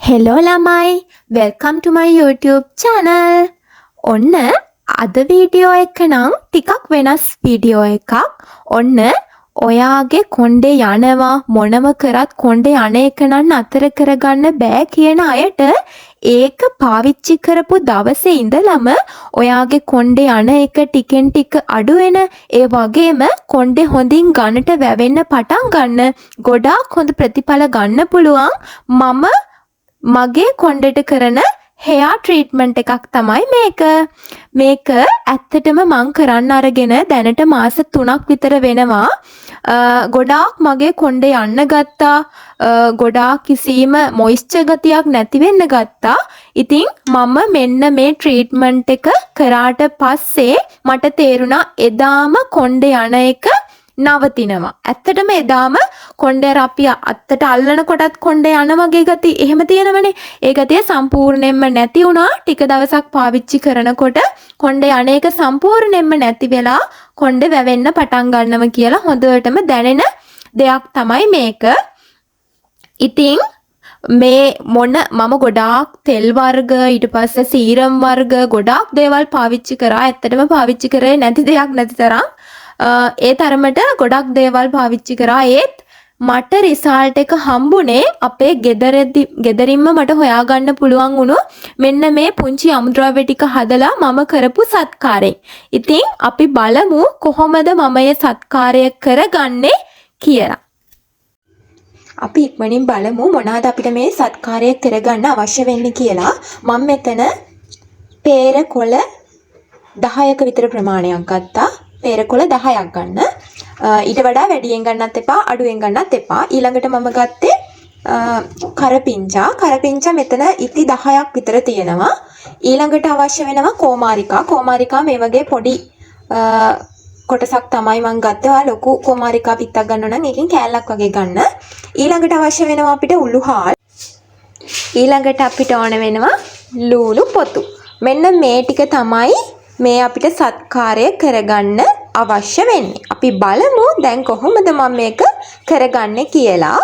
Hello ළමයි, welcome to my YouTube channel. ඔන්න අද වීඩියෝ එක නම් ටිකක් වෙනස් වීඩියෝ එකක්. ඔන්න ඔයාගේ කොණ්ඩේ යනවා මොනම කරත් කොණ්ඩේ යන එක නම් අතර කරගන්න බෑ කියන අයට ඒක පාවිච්චි කරපු දවසේ ඉඳලම ඔයාගේ කොණ්ඩේ යන එක ටිකෙන් ටික අඩු වෙන ඒ වගේම කොණ්ඩේ හොඳින් ගන්නට වැවෙන්න පටන් ගන්න ගොඩාක් හොඳ ප්‍රතිඵල ගන්න පුළුවන් මම මගේ කොණ්ඩෙට කරන hair treatment එකක් තමයි මේක. මේක ඇත්තටම මං කරන්න අරගෙන දැනට මාස 3ක් විතර වෙනවා. ගොඩාක් මගේ කොණ්ඩේ යන්න ගත්තා. ගොඩාක් කිසිම moisture ගතියක් නැති වෙන්න ගත්තා. ඉතින් මම මෙන්න මේ treatment එක කරාට පස්සේ මට තේරුණා එදාම කොණ්ඩේ යන එක නවතිනවා. ඇත්තටම එදාම කොණ්ඩේ අපි අත්තට අල්ලන කොටත් කොණ්ඩේ යන වගේ ගති එහෙම තියෙනවනේ. ඒ ගතිය සම්පූර්ණයෙන්ම නැති වුණා. ටික දවසක් පාවිච්චි කරනකොට කොණ්ඩේ යන එක සම්පූර්ණයෙන්ම නැති වෙලා කොණ්ඩේ වැවෙන්න පටන් ගන්නවා කියලා හොඳටම දැනෙන දෙයක් තමයි මේක. ඉතින් මේ මම ගොඩාක් තෙල් වර්ග ඊට පස්සේ සීරම් වර්ග ගොඩාක් දේවල් පාවිච්චි කරා. ඇත්තටම පාවිච්චි කරේ නැති දෙයක් නැති තරම්. ඒ තරමට ගොඩක් දේවල් පාවිච්චි කරා. ඒත් මට රිසල්ට් එක හම්බුනේ අපේ ගෙදරින්ම මට හොයාගන්න පුළුවන් වුණු මෙන්න මේ පුංචි අමුද්‍රව්‍ය ටික හදලා මම කරපු සත්කාරයෙන්. ඉතින් අපි බලමු කොහොමද මම මේ සත්කාරය කරගන්නේ කියලා. අපි ඉක්මනින් බලමු මොනවාද අපිට මේ සත්කාරය කරගන්න අවශ්‍ය වෙන්නේ කියලා. මම මෙතන peer කොළ 10ක විතර ප්‍රමාණයක් ගත්තා. peer කොළ 10ක් ගන්න. ඊට වඩා වැඩියෙන් ගන්නත් එපා අඩුවෙන් ගන්නත් එපා. ඊළඟට මම ගත්තේ කරපිංචා. කරපිංචා මෙතන ඉති 10ක් විතර තියෙනවා. ඊළඟට අවශ්‍ය වෙනවා කෝමාරිකා. කෝමාරිකා මේ වගේ පොඩි කොටසක් තමයි මම ගත්තේ. ලොකු කෝමාරිකා පිටක් ගන්නවා නම් ඒකෙන් කෑල්ලක් වගේ ගන්න. ඊළඟට අවශ්‍ය වෙනවා අපිට උළුහාල්. ඊළඟට අපිට ඕන වෙනවා ලූණු පොතු. මෙන්න මේ ටික තමයි මේ අපිට සත්කාරය කරගන්න අවශ්‍ය වෙන්නේ. අපි බලමු දැන් කොහොමද මම මේක කරගන්නේ කියලා.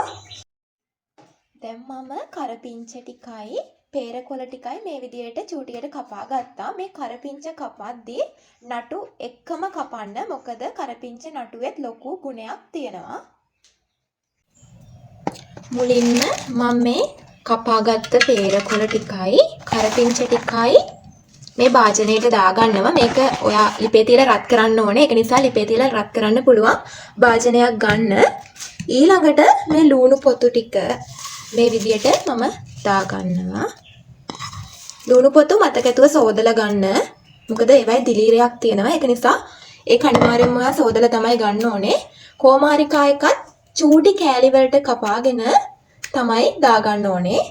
දැන් මම කරපිංච ටිකයි peer කොළ ටිකයි මේ විදිහට චූටියට කපා ගත්තා. මේ කරපිංච කපද්දී නටු එක්කම කපන්න. මොකද කරපිංච නටුවෙත් ලොකු ගුණයක් තියෙනවා. මුලින්ම මම මේ කපාගත්ත peer කොළ ටිකයි කරපිංච ටිකයි මේ භාජනයට දාගන්නවා. මේක ඔයා ලිපේ තියලා රත් කරන්න ඕනේ. ඒක නිසා ලිපේ තියලා රත් කරන්න පුළුවන් භාජනයක් ගන්න. ඊළඟට මේ ලූණු පොතු ටික මේ විදියට මම දාගන්නවා. ලූණු පොතු මතකතුව සෝදලා ගන්න. මොකද ඒවයි දිලීරයක් තියෙනවා. ඒක නිසා ඒක අනිවාර්යයෙන්ම ඔයා සෝදලා තමයි ගන්න ඕනේ. කෝමාරිකා එකත් චූටි කෑලි වලට කපාගෙන තමයි දාගන්න ඕනේ.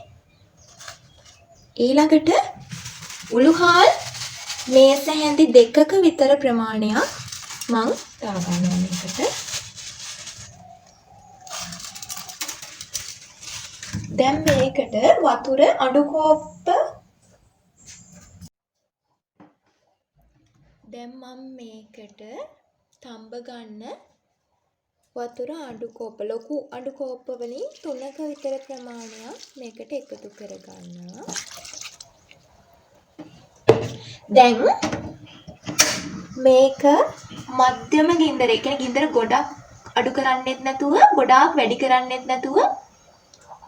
ඊළඟට උළුහාල් මේස හැඳි 2ක විතර ප්‍රමාණයක් මං දාගන්නවා මේකට. දැන් මේකට වතුර අඩු කෝප්ප දැන් මම මේකට තඹ ගන්න වතුර අඩු කෝප්ප ලොකු අඩු කෝප්ප වලින් 3ක විතර ප්‍රමාණයක් මේකට එකතු කරගන්නවා. දැන් මේක මධ්‍යම ගින්දර. ඒ කියන්නේ ගින්දර ගොඩක් අඩු කරන්නෙත් නැතුව ගොඩාක් වැඩි කරන්නෙත් නැතුව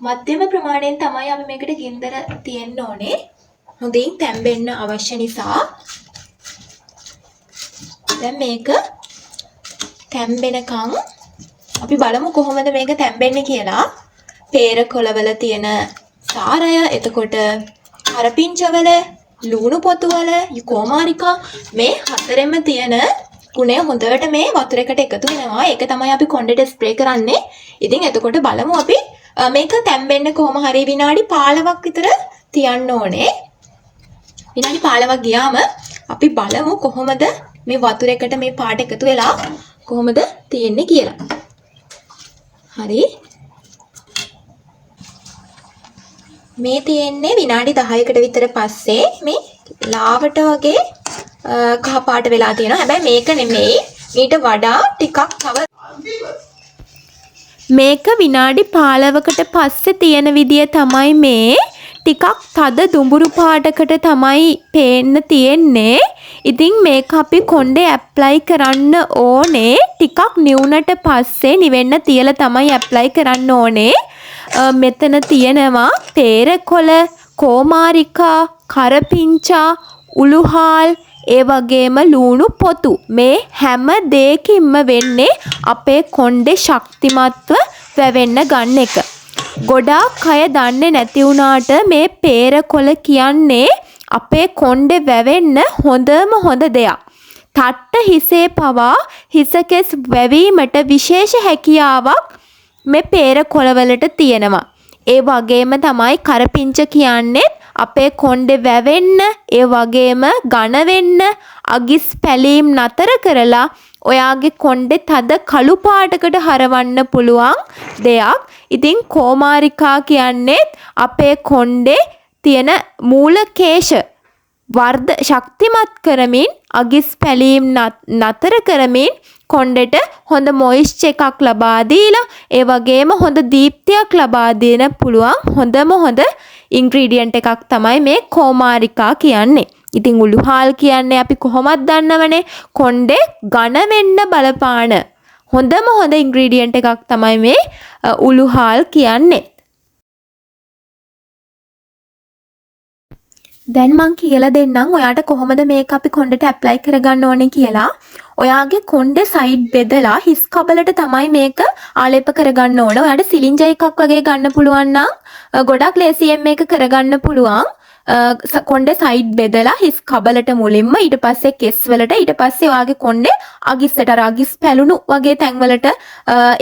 මධ්‍යම ප්‍රමාණයෙන් තමයි අපි මේකට ගින්දර තියෙන්න ඕනේ. හොඳින් තැම්බෙන්න අවශ්‍ය නිසා. දැන් මේක තැම්බෙනකන් අපි බලමු කොහොමද මේක තැම්බෙන්නේ කියලා. peer කොළවල තියෙන සාරය, එතකොට කරපිංචවල ලූණු පොතුවල කෝමාරිකා මේ හතරෙම තියෙන ගුණය හොඳට මේ වතුරකට එකතු වෙනවා. ඒක තමයි අපි කොණ්ඩෙට ස්ප්‍රේ කරන්නේ. ඉතින් එතකොට බලමු අපි මේක තැම්බෙන්න කොහොම හරි විනාඩි 15ක් විතර තියන්න ඕනේ. විනාඩි 15ක් ගියාම අපි බලමු කොහොමද මේ වතුරකට මේ පාට එකතු වෙලා කොහොමද තියෙන්නේ කියලා. හරි. මේ තියෙන්නේ විනාඩි 10කට විතර පස්සේ මේ ලාවට වගේ කහ පාට වෙලා තියෙනවා. හැබැයි මේක නෙමෙයි. ඊට වඩා ටිකක් තව මේක විනාඩි 15කට පස්සේ තියෙන විදිය තමයි මේ ටිකක් තද දුඹුරු පාටකට තමයි පේන්න තියෙන්නේ. ඉතින් මේක අපි කොණ්ඩේ ඇප්ලයි කරන්න ඕනේ. ටිකක් නිවුනට පස්සේ නිවෙන්න තියලා තමයි ඇප්ලයි කරන්න ඕනේ. මෙතන තියෙනවා පේරකොළ, කෝමාරිකා, කරපිංචා, උළුහාල්, ඒ වගේම ලුණු පොතු. මේ හැම දෙයකින්ම වෙන්නේ අපේ කොණ්ඩේ ශක්තිමත්ව වැවෙන්න ගන්න එක. ගොඩාක් අය දන්නේ නැති වුණාට මේ පේරකොළ කියන්නේ අපේ කොණ්ඩේ වැවෙන්න හොඳම හොඳ දෙයක්. තට්ට හිසේ පවා හිසකෙස් වැවීමට විශේෂ හැකියාවක් මේ පේරකොළවලට තියෙනවා. ඒ වගේම තමයි කරපිංච කියන්නේ අපේ කොණ්ඩේ වැවෙන්න, ඒ වගේම ඝන වෙන්න, අගිස් පැලීම් නතර කරලා ඔයාගේ කොණ්ඩේ තද කළු පාටකට හරවන්න පුළුවන් දෙයක්. ඉතින් කෝමාරිකා කියන්නේ අපේ කොණ්ඩේ තියෙන මූල කේශ ශක්තිමත් කරමින්, අගිස් පැලීම් නතර කරමින් කොණ්ඩෙට හොඳ මොයිස්චර් එකක් ලබා දීලා, ඒ වගේම හොඳ දීප්තියක් ලබා දෙන්න පුළුවන් හොඳම හොඳ ඉන්ග්‍රීඩියන්ට් එකක් තමයි මේ කෝමාරිකා කියන්නේ. ඉතින් උළුහාල් කියන්නේ අපි කොහොමද දන්නවනේ කොණ්ඩේ ඝන වෙන්න බලපාන හොඳම හොඳ ඉන්ග්‍රීඩියන්ට් එකක් තමයි මේ උළුහාල් කියන්නේ. දැන් මං කියලා දෙන්නම් ඔයාට කොහොමද මේක අපි කොණ්ඩේට ඇප්ලයි කරගන්න ඕනේ කියලා. ඔයාගේ කොණ්ඩේ සයිඩ් බෙදලා හිස් කබලට තමයි මේක ආලේප කරගන්න ඕන. ඔයාට සිලින්ජර් එකක් වගේ ගන්න පුළුවන් නම් ගොඩක් ලේසියෙන් මේක කරගන්න පුළුවන්. කොණ්ඩේ සයිඩ් බෙදලා හිස් කබලට මුලින්ම, ඊට පස්සේ කෙස් වලට, ඊට පස්සේ ඔයාගේ කොණ්ඩේ අගිස්සට අගිස් පැලුණු වගේ තැන්වලට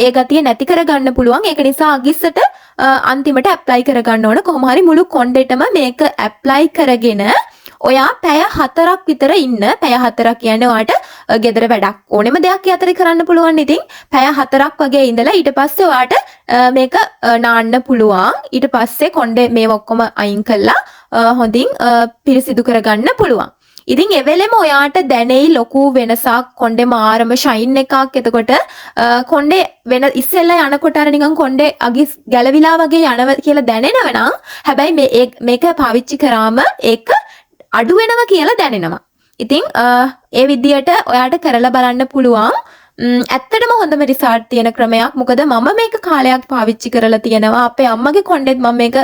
ඒ ගතිය නැති කරගන්න පුළුවන්. ඒක නිසා අගිස්සට අන්තිමට ඇප්ලයි කරගන්න ඕන. කොහොම හරි මුළු කොණ්ඩේටම මේක ඇප්ලයි කරගෙන ඔයා පැය 4ක් විතර ඉන්න. පැය 4ක් කියන්නේ ඔයාට ගෙදර වැඩක් ඕනෙම දෙයක් යතරේ කරන්න පුළුවන්. ඉතින් පැය 4ක් වගේ ඉඳලා ඊට පස්සේ ඔයාට මේක නාන්න පුළුවන්. ඊට පස්සේ කොණ්ඩේ මේ ඔක්කොම අයින් කළා හොඳින් පිරිසිදු කරගන්න පුළුවන්. ඉතින් එවෙලෙම ඔයාට දැනෙයි ලොකු වෙනසක්, කොණ්ඩේ මාරම ෂයින් එකක්. එතකොට කොණ්ඩේ වෙන ඉස්සෙල්ලා යනකොට අර නිකන් කොණ්ඩේ අගිස් ගැලවිලා වගේ යනවා කියලා දැනෙනව නම්, හැබැයි මේක පාවිච්චි කරාම ඒක අඩු වෙනවා කියලා දැනෙනවා. ඉතින් ඒ විදියට ඔයාට කරලා බලන්න පුළුවන්. ඇත්තටම හොඳම රිසල්ට් තියෙන ක්‍රමයක්. මොකද මම මේක කාලයක් පාවිච්චි කරලා තියෙනවා. අපේ අම්මගේ කොණ්ඩෙත් මම මේක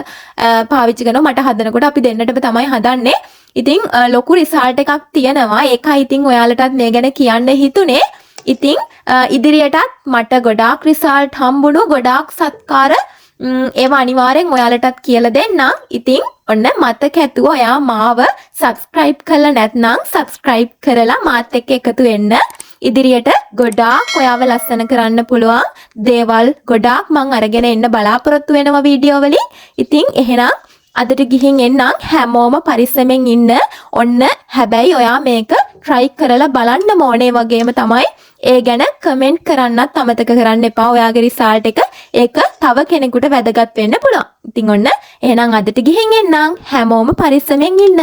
පාවිච්චි කරනවා. මට හදනකොට අපි දෙන්නටම තමයි හදන්නේ. ඉතින් ලොකු රිසල්ට් එකක් තියෙනවා. ඒකයි ඉතින් ඔයාලටත් මේ ගැන කියන්න හිතුනේ. ඉතින් ඉදිරියටත් මට ගොඩාක් රිසල්ට් හම්බුණු, ගොඩාක් සත්කාර ඒවා අනිවාර්යෙන් ඔයාලටත් කියලා දෙන්නම්. ඉතින් ඔන්න මතක ඇතුව ඔයා මාව subscribe කරලා නැත්නම් subscribe කරලා මාත් එක්ක එකතු වෙන්න. ඉදිරියට ගොඩාක් ඔයාව ලස්සන කරන්න පුළුවන් දේවල් ගොඩාක් මං අරගෙන එන්න බලාපොරොත්තු වෙනවා වීඩියෝ වලින්. ඉතින් එහෙනම් අදට ගිහින් එන්නම්. හැමෝම පරිස්සමෙන් ඉන්න. ඔන්න හැබැයි ඔයා මේක try කරලා බලන්න ඕනේ. වගේම තමයි ඒ ගැන කමෙන්ට් කරන්නත් අමතක කරන්න එපා. ඔයාගේ රිසල්ට් එක ඒක තව කෙනෙකුට වැදගත් වෙන්න පුළුවන්. ඉතින් ඔන්න එහෙනම් අදට ගිහින් එන්නම්. හැමෝම පරිස්සමෙන් ඉන්න.